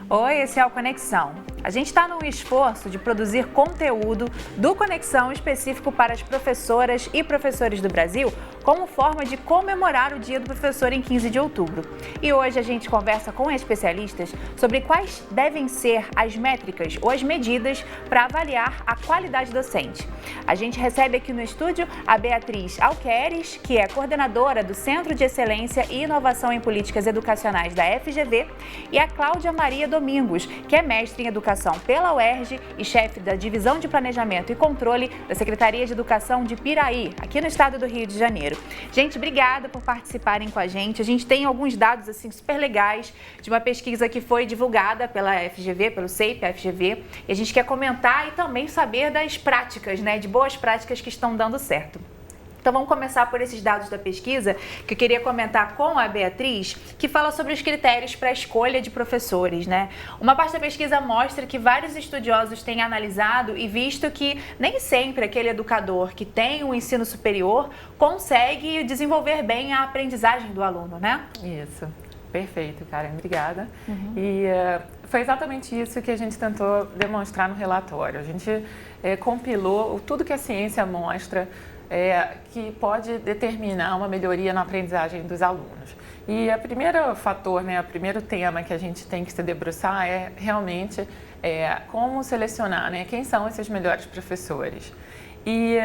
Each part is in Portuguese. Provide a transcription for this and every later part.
Oi, esse é o Conexão. A gente está num esforço de produzir conteúdo do Conexão específico para as professoras e professores do Brasil, como forma de comemorar o Dia do Professor em 15 de outubro. E hoje a gente conversa com especialistas sobre quais devem ser as métricas ou as medidas para avaliar a qualidade docente. A gente recebe aqui no estúdio a Beatriz Alqueires, que é coordenadora do Centro de Excelência e Inovação em Políticas Educacionais da FGV, e a Cláudia Maria Domingos, que é mestre em Educação pela UERJ e chefe da Divisão de Planejamento e Controle da Secretaria de Educação de Piraí, aqui no estado do Rio de Janeiro. Gente, obrigada por participarem com a gente. A gente tem alguns dados assim super legais de uma pesquisa que foi divulgada pela FGV, pelo CEIP, FGV, e a gente quer comentar e também saber das práticas, né, de boas práticas que estão dando certo. Então vamos começar por esses dados da pesquisa, que eu queria comentar com a Beatriz, que fala sobre os critérios para a escolha de professores, né? Uma parte da pesquisa mostra que vários estudiosos têm analisado e visto que nem sempre aquele educador que tem um ensino superior consegue desenvolver bem a aprendizagem do aluno, né? Isso, perfeito, Karen, obrigada. E foi exatamente isso que a gente tentou demonstrar no relatório. A gente compilou tudo que a ciência mostra que pode determinar uma melhoria na aprendizagem dos alunos. E o primeiro fator, né, o primeiro tema que a gente tem que se debruçar é realmente como selecionar, né, quem são esses melhores professores. E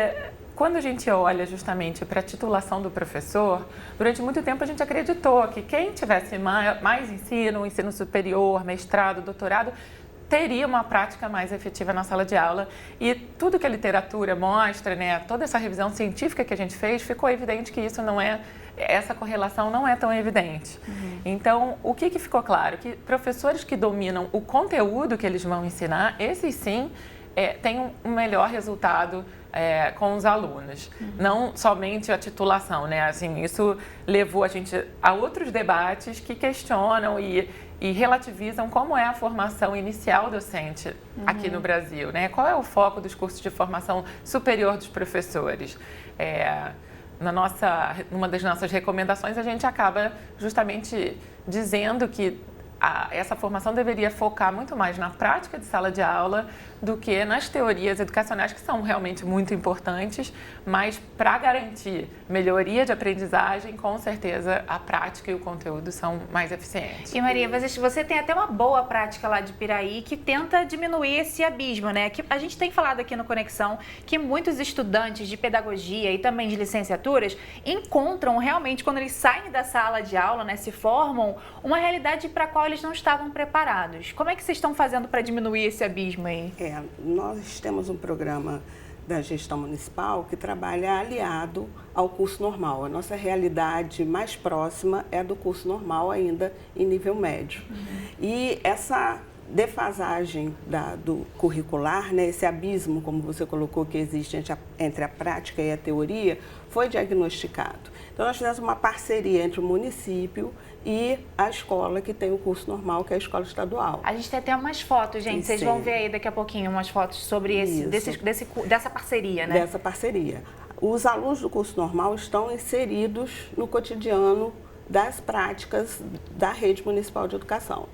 quando a gente olha justamente para a titulação do professor, durante muito tempo a gente acreditou que quem tivesse mais ensino superior, mestrado, doutorado, teria uma prática mais efetiva na sala de aula. E tudo que a literatura mostra, né, toda essa revisão científica que a gente fez, ficou evidente que isso não é, essa correlação não é tão evidente. Então, o que ficou claro? Que professores que dominam o conteúdo que eles vão ensinar, esses sim, têm um melhor resultado com os alunos. Não somente a titulação, né? Assim, isso levou a gente a outros debates que questionam e relativizam como é a formação inicial docente aqui no Brasil, né? Qual é o foco dos cursos de formação superior dos professores? Numa das nossas recomendações, a gente acaba justamente dizendo que essa formação deveria focar muito mais na prática de sala de aula do que nas teorias educacionais, que são realmente muito importantes, mas para garantir melhoria de aprendizagem, com certeza a prática e o conteúdo são mais eficientes. E Maria, você tem até uma boa prática lá de Piraí que tenta diminuir esse abismo, né? Que a gente tem falado aqui no Conexão que muitos estudantes de pedagogia e também de licenciaturas encontram realmente, quando eles saem da sala de aula, né, se formam, uma realidade para a qual eles não estavam preparados. Como é que vocês estão fazendo para diminuir esse abismo aí? Nós temos um programa da gestão municipal que trabalha aliado ao curso normal. A nossa realidade mais próxima é do curso normal ainda em nível médio. E essa defasagem do curricular, né, esse abismo, como você colocou, que existe entre a prática e a teoria, foi diagnosticado. Então, nós fizemos uma parceria entre o município e a escola que tem o curso normal, que é a escola estadual. A gente tem até umas fotos, gente. Vocês vão ver aí daqui a pouquinho umas fotos sobre dessa parceria, né? Dessa parceria. Os alunos do curso normal estão inseridos no cotidiano das práticas da rede municipal de educação.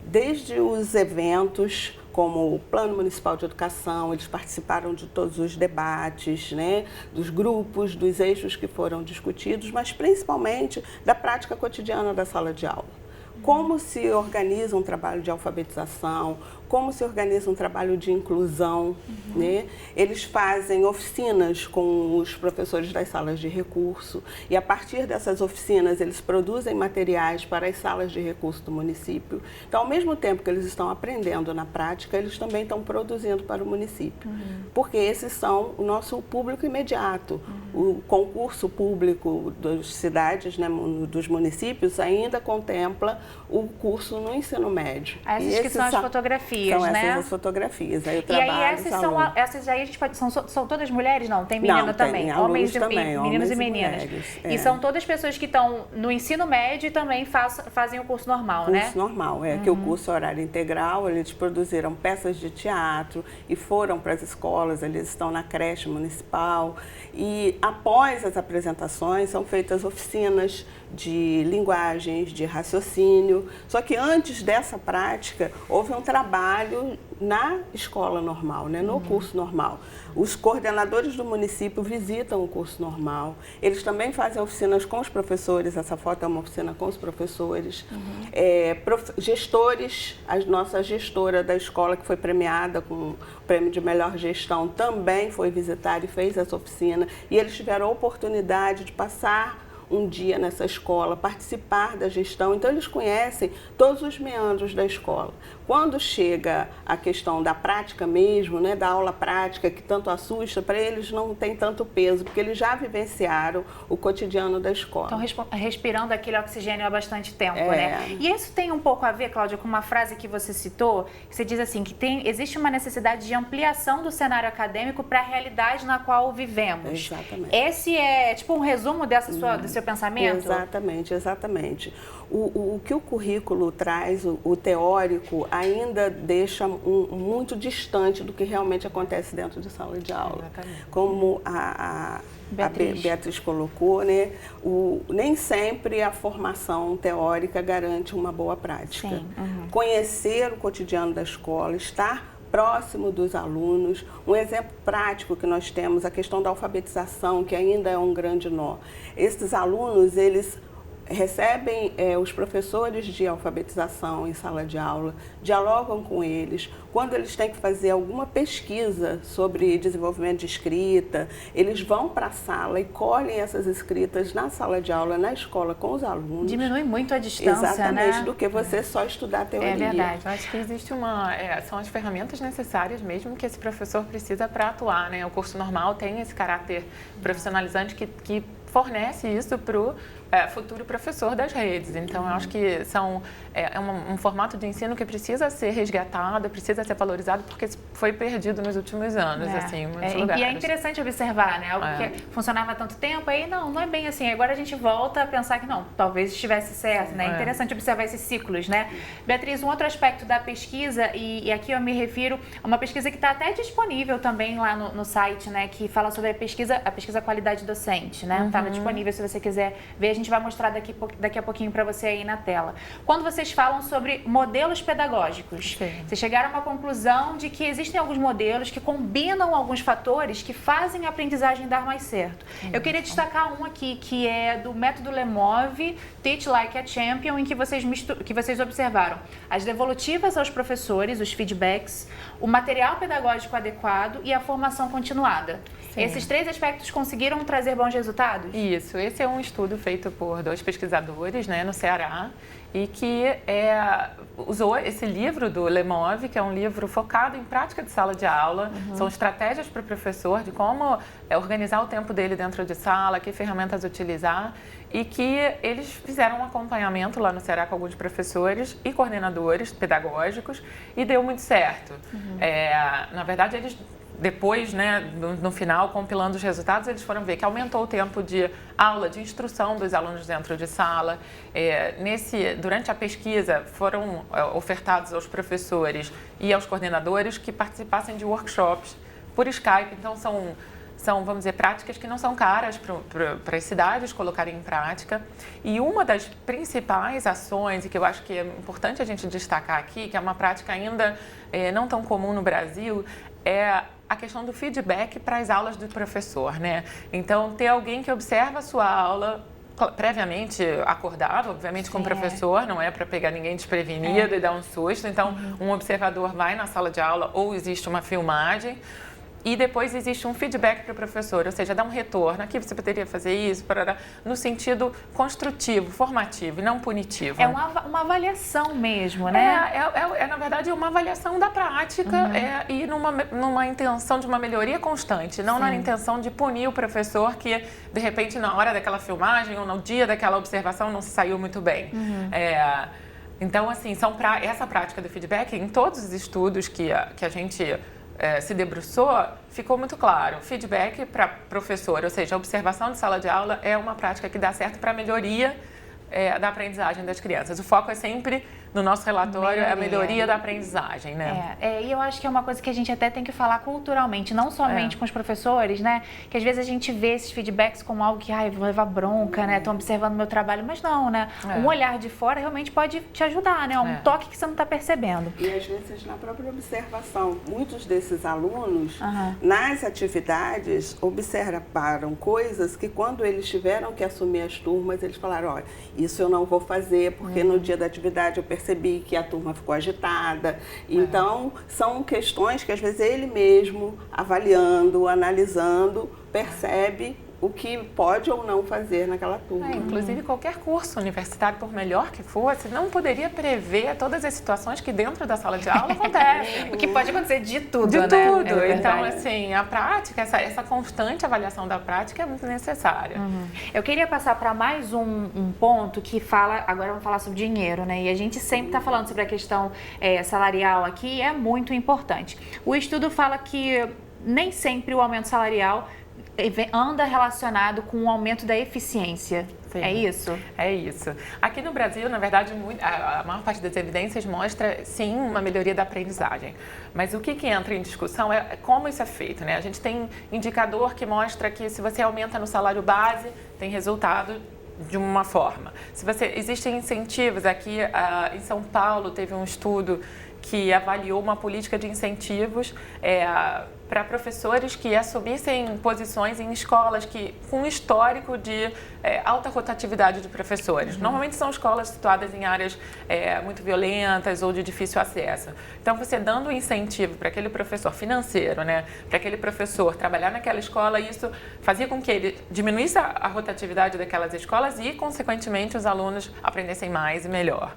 Desde os eventos, como o Plano Municipal de Educação, eles participaram de todos os debates, né, dos grupos, dos eixos que foram discutidos, mas principalmente da prática cotidiana da sala de aula. Como se organiza um trabalho de alfabetização, como se organiza um trabalho de inclusão, né? Eles fazem oficinas com os professores das salas de recurso e a partir dessas oficinas eles produzem materiais para as salas de recurso do município. Então, ao mesmo tempo que eles estão aprendendo na prática, eles também estão produzindo para o município, porque esses são o nosso público imediato. O concurso público das cidades, né, dos municípios, ainda contempla o curso no ensino médio. Essas que são as fotografias, né? São essas as fotografias. Aí eu e aí essas aí a gente pode, são todas mulheres? Não, tem menina também. Tem homens e também, meninos homens e meninas. Mulheres, E são todas pessoas que estão no ensino médio e também fazem o curso normal, né? Curso normal, que o curso é horário integral, eles produziram peças de teatro e foram para as escolas, eles estão na creche municipal e após as apresentações são feitas oficinas de linguagens, de raciocínio. Só que antes dessa prática, houve um trabalho na escola normal, né, no curso normal. Os coordenadores do município visitam o curso normal. Eles também fazem oficinas com os professores. Essa foto é uma oficina com os professores. Gestores, a nossa gestora da escola, que foi premiada com o prêmio de melhor gestão, também foi visitar e fez essa oficina. E eles tiveram a oportunidade de passar um dia nessa escola, participar da gestão. Então, eles conhecem todos os meandros da escola. Quando chega a questão da prática mesmo, né, da aula prática, que tanto assusta, para eles não tem tanto peso, porque eles já vivenciaram o cotidiano da escola. Estão respirando aquele oxigênio há bastante tempo, né? E isso tem um pouco a ver, Cláudia, com uma frase que você citou, que você diz assim, que existe uma necessidade de ampliação do cenário acadêmico para a realidade na qual vivemos. Exatamente. Esse é tipo um resumo do seu pensamento? Exatamente, exatamente. O que o currículo traz, o teórico, ainda deixa muito distante do que realmente acontece dentro de sala de aula. Exatamente. Como a Beatriz colocou, né? Nem sempre a formação teórica garante uma boa prática. Sim. Conhecer o cotidiano da escola, estar próximo dos alunos. Um exemplo prático que nós temos, a questão da alfabetização, que ainda é um grande nó. Esses alunos, eles recebem os professores de alfabetização em sala de aula, dialogam com eles. Quando eles têm que fazer alguma pesquisa sobre desenvolvimento de escrita, eles vão para a sala e colhem essas escritas na sala de aula, na escola, com os alunos. Diminui muito a distância, exatamente, né? Do que você só estudar teoria. É verdade. Eu acho que existe são as ferramentas necessárias mesmo que esse professor precisa para atuar, né? O curso normal tem esse caráter profissionalizante que fornece isso para o futuro professor das redes. Então, eu acho que um formato de ensino que precisa ser resgatado, precisa ser valorizado, porque foi perdido nos últimos anos, assim, em muitos lugares. E é interessante observar, né? Algo que funcionava há tanto tempo, aí não é bem assim. Agora a gente volta a pensar que não, talvez estivesse certo, né? É interessante observar esses ciclos, né? Beatriz, um outro aspecto da pesquisa, e aqui eu me refiro a uma pesquisa que está até disponível também lá no site, né? Que fala sobre a pesquisa qualidade docente, né? Estava disponível se você quiser ver. A gente vai mostrar daqui a pouquinho para você aí na tela. Quando vocês falam sobre modelos pedagógicos, vocês chegaram a uma conclusão de que existem alguns modelos que combinam alguns fatores que fazem a aprendizagem dar mais certo. Eu queria destacar um aqui, que é do método Lemov, Teach Like a Champion, em que vocês observaram as devolutivas aos professores, os feedbacks, o material pedagógico adequado e a formação continuada. Sim. Esses 3 aspectos conseguiram trazer bons resultados? Isso, esse é um estudo feito por 2 pesquisadores, né, no Ceará, e que usou esse livro do Lemov, que é um livro focado em prática de sala de aula. São estratégias para o professor de como organizar o tempo dele dentro de sala, que ferramentas utilizar, e que eles fizeram um acompanhamento lá no Ceará com alguns professores e coordenadores pedagógicos e deu muito certo. Na verdade, eles depois, né, no final, compilando os resultados, eles foram ver que aumentou o tempo de aula, de instrução dos alunos dentro de sala. Durante a pesquisa, foram ofertados aos professores e aos coordenadores que participassem de workshops por Skype. Então, são, vamos dizer, práticas que não são caras para as cidades colocarem em prática. E uma das principais ações, e que eu acho que é importante a gente destacar aqui, que é uma prática ainda não tão comum no Brasil, é a questão do feedback para as aulas do professor, né? Então, ter alguém que observa a sua aula previamente acordado, obviamente com o professor, não é para pegar ninguém desprevenido e dar um susto. Então, um observador vai na sala de aula ou existe uma filmagem. E depois existe um feedback para o professor, ou seja, dá um retorno. Aqui você poderia fazer isso, no sentido construtivo, formativo e não punitivo. É uma avaliação mesmo, né? Na verdade, uma avaliação da prática e numa intenção de uma melhoria constante, não na intenção de punir o professor que, de repente, na hora daquela filmagem ou no dia daquela observação não se saiu muito bem. Então, assim, essa prática do feedback, em todos os estudos que a gente se debruçou, ficou muito claro. Feedback para professor, ou seja, a observação de sala de aula é uma prática que dá certo para a melhoria da aprendizagem das crianças. O foco é sempre no nosso relatório é a melhoria da aprendizagem, né? E eu acho que é uma coisa que a gente até tem que falar culturalmente, não somente com os professores, né? Que às vezes a gente vê esses feedbacks como algo que, vou levar bronca, né? Estão observando o meu trabalho, mas não, né? Um olhar de fora realmente pode te ajudar, né? Um toque que você não está percebendo. E às vezes na própria observação, muitos desses alunos, nas atividades, observaram coisas que quando eles tiveram que assumir as turmas, eles falaram, olha, isso eu não vou fazer, porque no dia da atividade eu percebi que a turma ficou agitada. Então, são questões que às vezes ele mesmo, avaliando, analisando, percebe o que pode ou não fazer naquela turma. Inclusive, qualquer curso universitário, por melhor que fosse, não poderia prever todas as situações que dentro da sala de aula acontecem. O que pode acontecer de tudo, de né? tudo. Então, assim, a prática, essa constante avaliação da prática é muito necessária. Eu queria passar para mais um ponto que fala, agora vamos falar sobre dinheiro, né? E a gente sempre está falando sobre a questão salarial aqui, é muito importante. O estudo fala que nem sempre o aumento salarial anda relacionado com o aumento da eficiência. Sim. É isso? É isso. Aqui no Brasil, na verdade, a maior parte das evidências mostra, sim, uma melhoria da aprendizagem. Mas o que entra em discussão é como isso é feito, né? A gente tem indicador que mostra que se você aumenta no salário base, tem resultado de uma forma. Existem incentivos. Aqui em São Paulo teve um estudo que avaliou uma política de incentivos para professores que assumissem posições em escolas com histórico de alta rotatividade de professores. Normalmente são escolas situadas em áreas muito violentas ou de difícil acesso. Então, você dando um incentivo para aquele professor financeiro, né, para aquele professor trabalhar naquela escola, isso fazia com que ele diminuísse a rotatividade daquelas escolas e, consequentemente, os alunos aprendessem mais e melhor.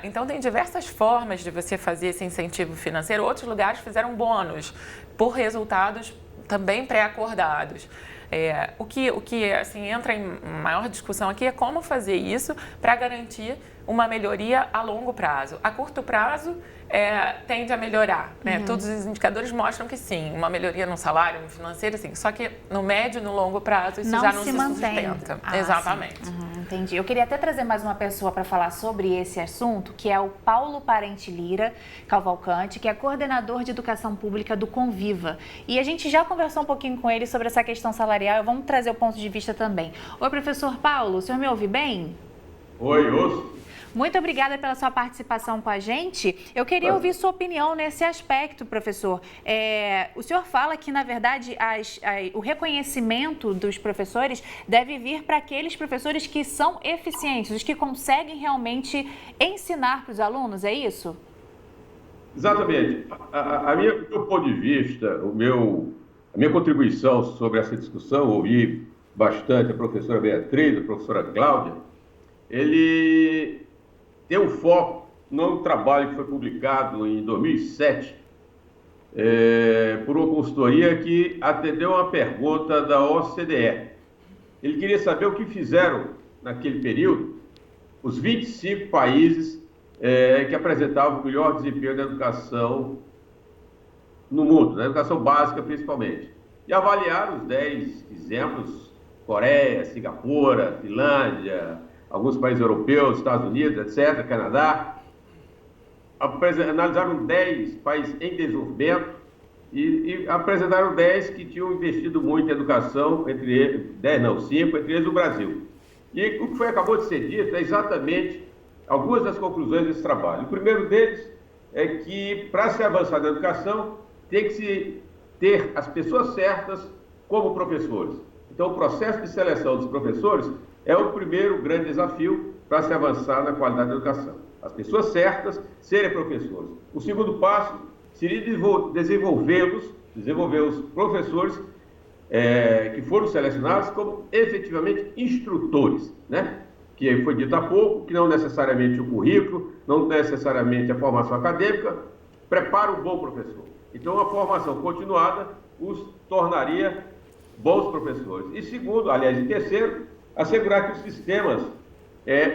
Então, tem diversas formas de você fazer esse incentivo financeiro. Outros lugares fizeram bônus por resultados também pré-acordados. O que assim, entra em maior discussão aqui é como fazer isso para garantir uma melhoria a longo prazo. A curto prazo, tende a melhorar, né? Todos os indicadores mostram que sim, uma melhoria no salário, no financeiro, sim. Só que no médio e no longo prazo isso já não se sustenta. Exatamente. Entendi. Eu queria até trazer mais uma pessoa para falar sobre esse assunto, que é o Paulo Parente Lira Cavalcante, que é coordenador de educação pública do Conviva. E a gente já conversou um pouquinho com ele sobre essa questão salarial, vamos trazer o ponto de vista também. Oi, professor Paulo, o senhor me ouve bem? Oi, ouço. Muito obrigada pela sua participação com a gente. Eu queria ouvir sua opinião nesse aspecto, professor. O senhor fala que, na verdade, o reconhecimento dos professores deve vir para aqueles professores que são eficientes, os que conseguem realmente ensinar para os alunos, é isso? Exatamente. O meu ponto de vista, a minha contribuição sobre essa discussão, ouvi bastante a professora Beatriz, a professora Cláudia, ele tem um foco no trabalho que foi publicado em 2007 por uma consultoria que atendeu uma pergunta da OCDE. Ele queria saber o que fizeram naquele período os 25 países que apresentavam o melhor desempenho na educação no mundo, na educação básica principalmente. E avaliaram os 10 exemplos, Coreia, Singapura, Finlândia, alguns países europeus, Estados Unidos, etc., Canadá, analisaram 10 países em desenvolvimento e apresentaram 10 que tinham investido muito em educação, entre eles, 5, entre eles o Brasil. E o que acabou de ser dito é exatamente algumas das conclusões desse trabalho. O primeiro deles é que, para se avançar na educação, tem que se ter as pessoas certas como professores. Então, o processo de seleção dos professores é o primeiro grande desafio para se avançar na qualidade da educação. As pessoas certas serem professores. O segundo passo seria desenvolver os professores que foram selecionados como efetivamente instrutores, né? Que foi dito há pouco, que não necessariamente o currículo, não necessariamente a formação acadêmica prepara um bom professor. Então, a formação continuada os tornaria bons professores. E segundo, aliás, e terceiro, assegurar que os sistemas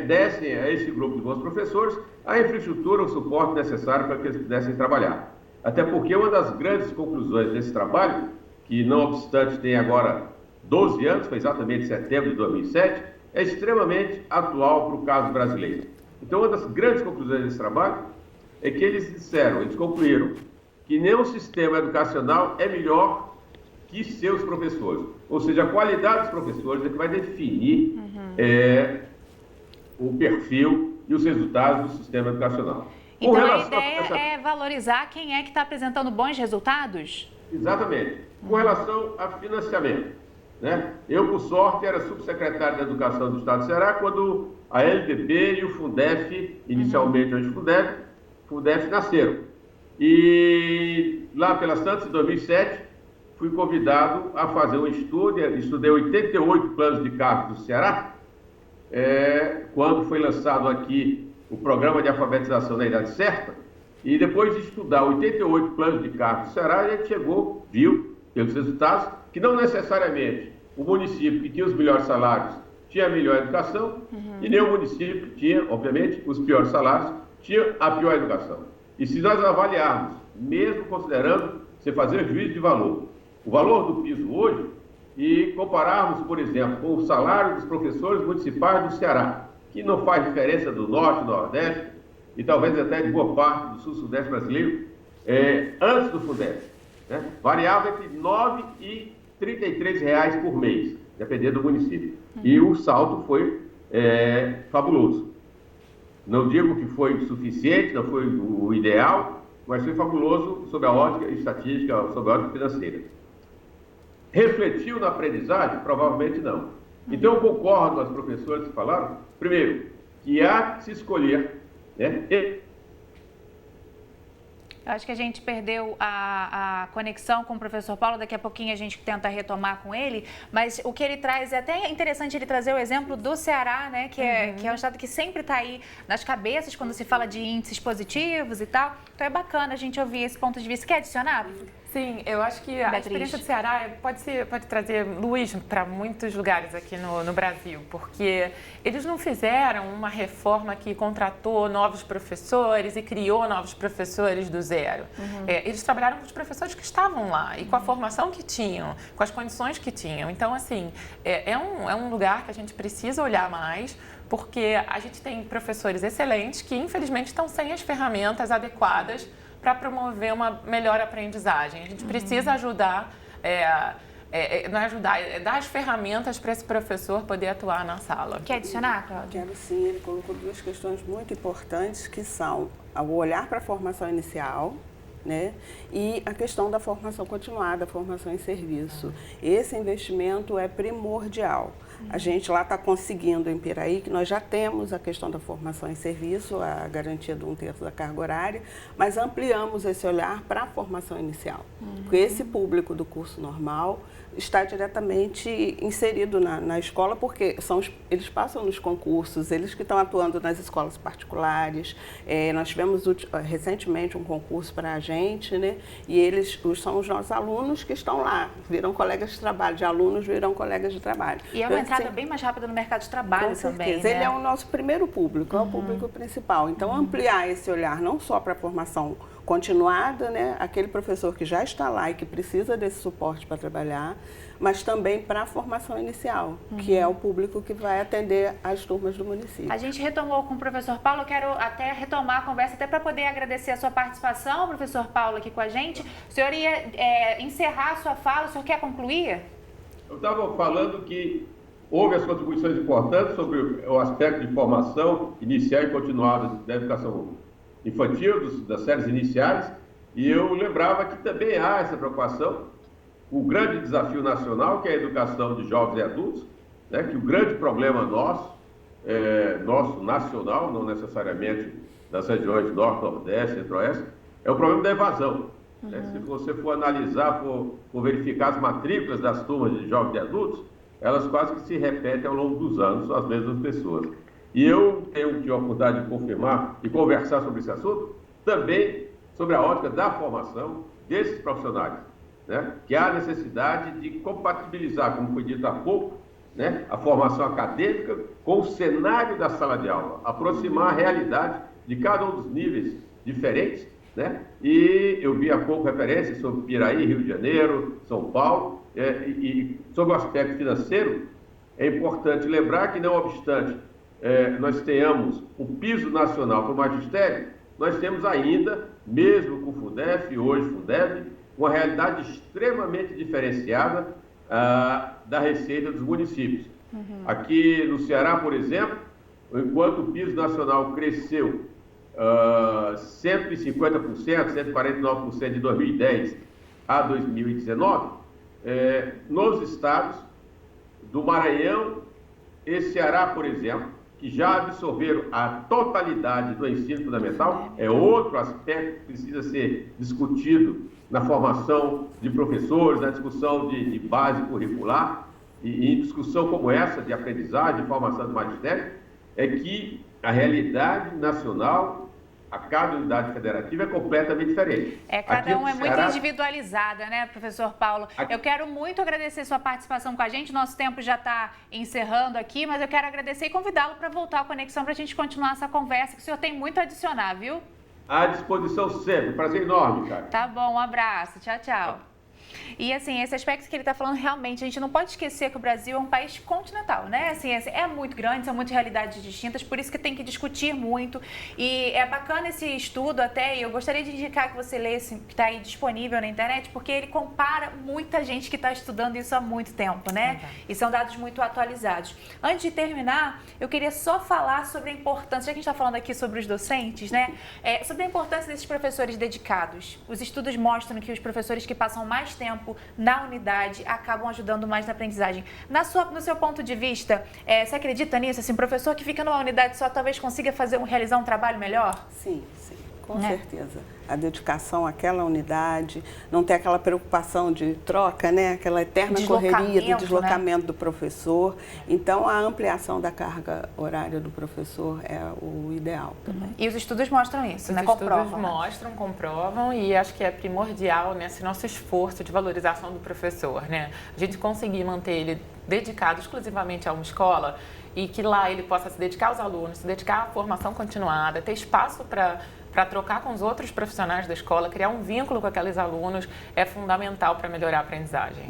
dessem a esse grupo de bons professores a infraestrutura, o suporte necessário para que eles pudessem trabalhar. Até porque uma das grandes conclusões desse trabalho, que não obstante tem agora 12 anos, foi exatamente em setembro de 2007, é extremamente atual para o caso brasileiro. Então, uma das grandes conclusões desse trabalho é que eles concluíram que nenhum sistema educacional é melhor que seus professores. Ou seja, a qualidade dos professores é que vai definir o perfil e os resultados do sistema educacional. Então, a ideia é valorizar quem é que está apresentando bons resultados? Exatamente. Com relação a financiamento, né? Eu, por sorte, era subsecretário da Educação do Estado do Ceará quando a LDB e o Fundef, inicialmente o Fundef nasceram. E lá pelas tantas, em 2007, fui convidado a fazer um estudo, estudei 88 planos de cargos do Ceará, quando foi lançado aqui o programa de alfabetização na idade certa, e depois de estudar 88 planos de cargos do Ceará, a gente viu, pelos resultados, que não necessariamente o município que tinha os melhores salários tinha a melhor educação, e nem o município que tinha, obviamente, os piores salários, tinha a pior educação. E se nós avaliarmos, mesmo considerando você fazer juízo de valor, o valor do piso hoje, e compararmos, por exemplo, com o salário dos professores municipais do Ceará, que não faz diferença do norte, do nordeste, e talvez até de boa parte do sul-sudeste brasileiro, antes do Fundef, né? Variava entre R$ 9 e R$ 33 por mês, dependendo do município. E o salto foi fabuloso. Não digo que foi suficiente, não foi o ideal, mas foi fabuloso sob a ótica estatística, sob a ótica financeira. Refletiu na aprendizagem? Provavelmente não. Então, eu concordo com as professoras que falaram, primeiro, que há que se escolher, né? Eu acho que a gente perdeu a conexão com o professor Paulo, daqui a pouquinho a gente tenta retomar com ele, mas o que ele traz, é até interessante ele trazer o exemplo do Ceará, né, que é um estado que sempre está aí nas cabeças quando se fala de índices positivos e tal, então é bacana a gente ouvir esse ponto de vista. Quer adicionar? Sim, eu acho que a experiência do Ceará pode trazer luz para muitos lugares aqui no Brasil, porque eles não fizeram uma reforma que contratou novos professores e criou novos professores do zero. Eles trabalharam com os professores que estavam lá e com a formação que tinham, com as condições que tinham. Então, assim, é um lugar que a gente precisa olhar mais, porque a gente tem professores excelentes que, infelizmente, estão sem as ferramentas adequadas para promover uma melhor aprendizagem. A gente precisa ajudar, não ajudar, dar as ferramentas para esse professor poder atuar na sala. Quer adicionar, Cláudia? Quero sim, ele colocou duas questões muito importantes, que são o olhar para a formação inicial, né? E a questão da formação continuada, a formação em serviço. Esse investimento é primordial. A gente lá está conseguindo em Piraí, que nós já temos a questão da formação em serviço, a garantia de 1/3 da carga horária, mas ampliamos esse olhar para a formação inicial. Porque esse público do curso normal está diretamente inserido na escola, porque eles passam nos concursos, eles que estão atuando nas escolas particulares. Nós tivemos recentemente um concurso para a gente, né? E eles são os nossos alunos que estão lá, viram colegas de trabalho, de alunos viram colegas de trabalho. E é uma entrada bem mais rápida no mercado de trabalho também, né? Ele é o nosso primeiro público, é o público principal. Então, ampliar esse olhar não só para a formação continuada, né? Aquele professor que já está lá e que precisa desse suporte para trabalhar, mas também para a formação inicial, que é o público que vai atender as turmas do município. A gente retomou com o professor Paulo, eu quero até retomar a conversa, até para poder agradecer a sua participação, professor Paulo, aqui com a gente. O senhor ia encerrar a sua fala, o senhor quer concluir? Eu estava falando que houve as contribuições importantes sobre o aspecto de formação inicial e continuada da educação infantil, das séries iniciais, e eu lembrava que também há essa preocupação, o grande desafio nacional, que é a educação de jovens e adultos, né, que o grande problema nosso nacional, não necessariamente das regiões norte, nordeste, centro-oeste, é o problema da evasão. Né? Se você for analisar, for verificar as matrículas das turmas de jovens e adultos, elas quase que se repetem ao longo dos anos, as mesmas pessoas. E eu tenho a oportunidade de confirmar e conversar sobre esse assunto, também sobre a ótica da formação desses profissionais, né? Que há necessidade de compatibilizar, como foi dito há pouco, né? A formação acadêmica com o cenário da sala de aula, aproximar a realidade de cada um dos níveis diferentes, né? E eu vi há pouco referências sobre Piraí, Rio de Janeiro, São Paulo, e sobre o aspecto financeiro, é importante lembrar que, não obstante nós tenhamos o piso nacional para o magistério, nós temos ainda, mesmo com o FUNDEF, hoje FUNDEB, uma realidade extremamente diferenciada da receita dos municípios. Aqui no Ceará, por exemplo, enquanto o piso nacional cresceu 150%, 149% de 2010 a 2019, nos estados do Maranhão e Ceará, por exemplo, que já absorveram a totalidade do ensino fundamental, é outro aspecto que precisa ser discutido na formação de professores, na discussão de base curricular e em discussão como essa de aprendizagem, de formação do magistério, é que a realidade nacional, a cada unidade federativa é completamente diferente. Cada um é muito individualizada, né, professor Paulo? Eu quero muito agradecer sua participação com a gente. Nosso tempo já está encerrando aqui, mas eu quero agradecer e convidá-lo para voltar à conexão para a gente continuar essa conversa, que o senhor tem muito a adicionar, viu? À disposição sempre. Prazer enorme, cara. Tá bom, um abraço. Tchau, tchau. E assim, esse aspecto que ele está falando, realmente, a gente não pode esquecer que o Brasil é um país continental, né? Assim, é muito grande, são muitas realidades distintas, por isso que tem que discutir muito. E é bacana esse estudo até, e eu gostaria de indicar que você lesse, que está aí disponível na internet, porque ele compara muita gente que está estudando isso há muito tempo, né? E são dados muito atualizados. Antes de terminar, eu queria só falar sobre a importância, já que a gente está falando aqui sobre os docentes, né? Sobre a importância desses professores dedicados. Os estudos mostram que os professores que passam mais tempo na unidade acabam ajudando mais na aprendizagem. No seu ponto de vista, você acredita nisso? Assim, um professor que fica numa unidade só talvez consiga realizar um trabalho melhor? Sim, com certeza. A dedicação àquela unidade, não ter aquela preocupação de troca, né? Aquela eterna correria do deslocamento, né, do professor. Então, a ampliação da carga horária do professor é o ideal também. E os estudos mostram isso, né? Os estudos mostram, comprovam, e acho que é primordial nesse nosso esforço de valorização do professor, né? A gente conseguir manter ele dedicado exclusivamente a uma escola e que lá ele possa se dedicar aos alunos, se dedicar à formação continuada, ter espaço para trocar com os outros profissionais da escola, criar um vínculo com aqueles alunos, é fundamental para melhorar a aprendizagem.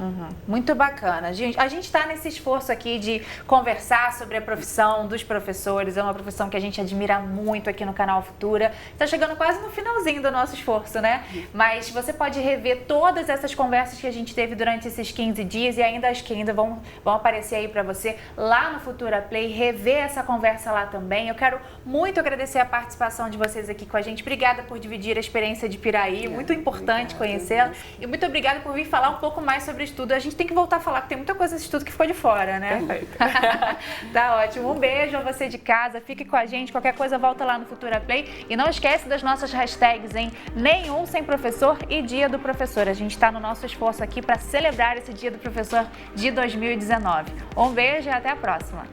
Muito bacana. A gente está nesse esforço aqui de conversar sobre a profissão dos professores. É uma profissão que a gente admira muito aqui no canal Futura. Está chegando quase no finalzinho do nosso esforço, né? Mas você pode rever todas essas conversas que a gente teve durante esses 15 dias e ainda as que ainda vão aparecer aí para você lá no Futura Play, rever essa conversa lá também. Eu quero muito agradecer a participação de vocês aqui com a gente. Obrigada por dividir a experiência de Piraí, muito importante conhecê-la. E muito obrigada por vir falar um pouco mais sobre o estudo. A gente tem que voltar a falar, porque tem muita coisa desse estudo que ficou de fora, né? Perfeito. Tá ótimo. Um beijo a você de casa, fique com a gente. Qualquer coisa, volta lá no Futura Play. E não esquece das nossas hashtags, hein? Nenhum sem professor e Dia do Professor. A gente está no nosso esforço aqui para celebrar esse Dia do Professor de 2019. Um beijo e até a próxima.